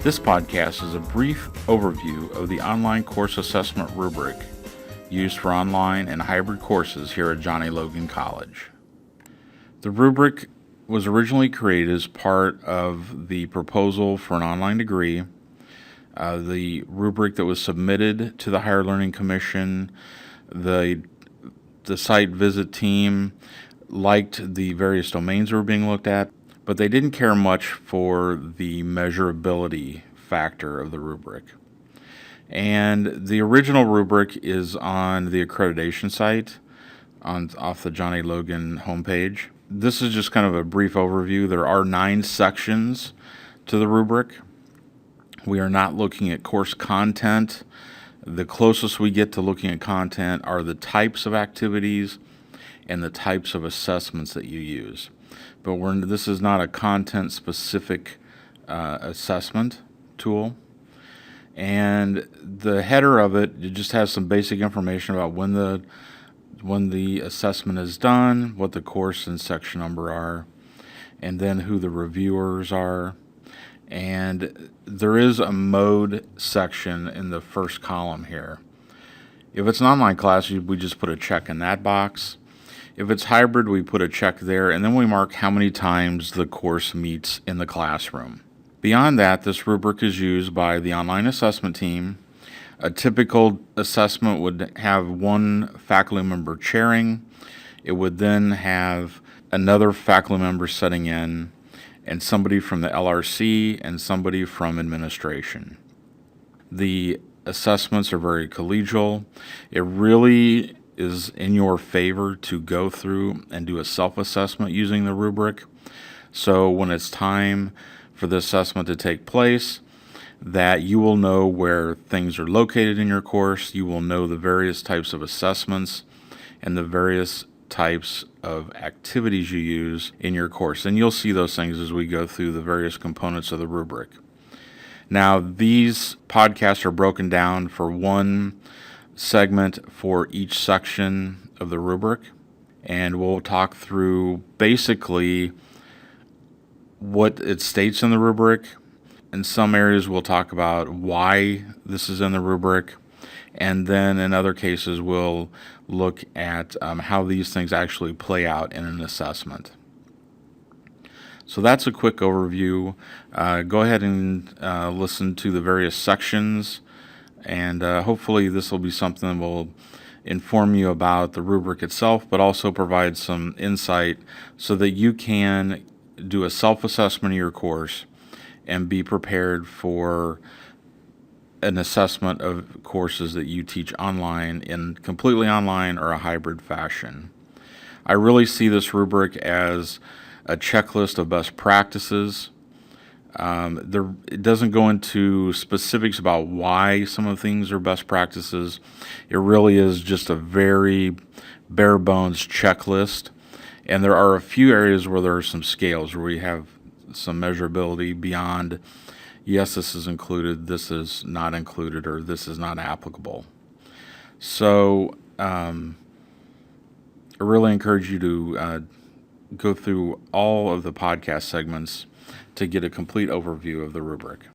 This podcast is a brief overview of the online course assessment rubric used for online and hybrid courses here at Johnny Logan College. The rubric was originally created as part of the proposal for an online degree. The rubric that was submitted to the Higher Learning Commission, the site visit team liked the various domains that were being looked at, but they didn't care much for the measurability factor of the rubric. And the original rubric is on the accreditation site off the Johnny Logan homepage. This is just kind of a brief overview. There are 9 sections to the rubric. We are not looking at course content. The closest we get to looking at content are the types of activities and the types of assessments that you use. But this is not a content-specific assessment tool. And the header of it just has some basic information about when the assessment is done, what the course and section number are, and then who the reviewers are. And there is a mode section in the first column here. If it's an online class, we just put a check in that box. If it's hybrid, we put a check there, and then we mark how many times the course meets in the classroom. Beyond that, this rubric is used by the online assessment team. A typical assessment would have one faculty member chairing. It would then have another faculty member sitting in, and somebody from the LRC and somebody from administration. The assessments are very collegial. It really is in your favor to go through and do a self-assessment using the rubric. So when it's time for the assessment to take place, that you will know where things are located in your course. You will know the various types of assessments and the various types of activities you use in your course. And you'll see those things as we go through the various components of the rubric. Now, these podcasts are broken down for one segment for each section of the rubric, and we'll talk through basically what it states in the rubric. In some areas, we'll talk about why this is in the rubric, and then in other cases, we'll look at how these things actually play out in an assessment. So that's a quick overview. Go ahead and listen to the various sections, and hopefully this will be something that will inform you about the rubric itself, but also provide some insight so that you can do a self-assessment of your course and be prepared for an assessment of courses that you teach online in completely online or a hybrid fashion. I really see this rubric as a checklist of best practices. It doesn't go into specifics about why some of the things are best practices. It really is just a very bare bones checklist. And there are a few areas where there are some scales where we have some measurability beyond, yes, this is included, this is not included, or this is not applicable. So I really encourage you to go through all of the podcast segments to get a complete overview of the rubric.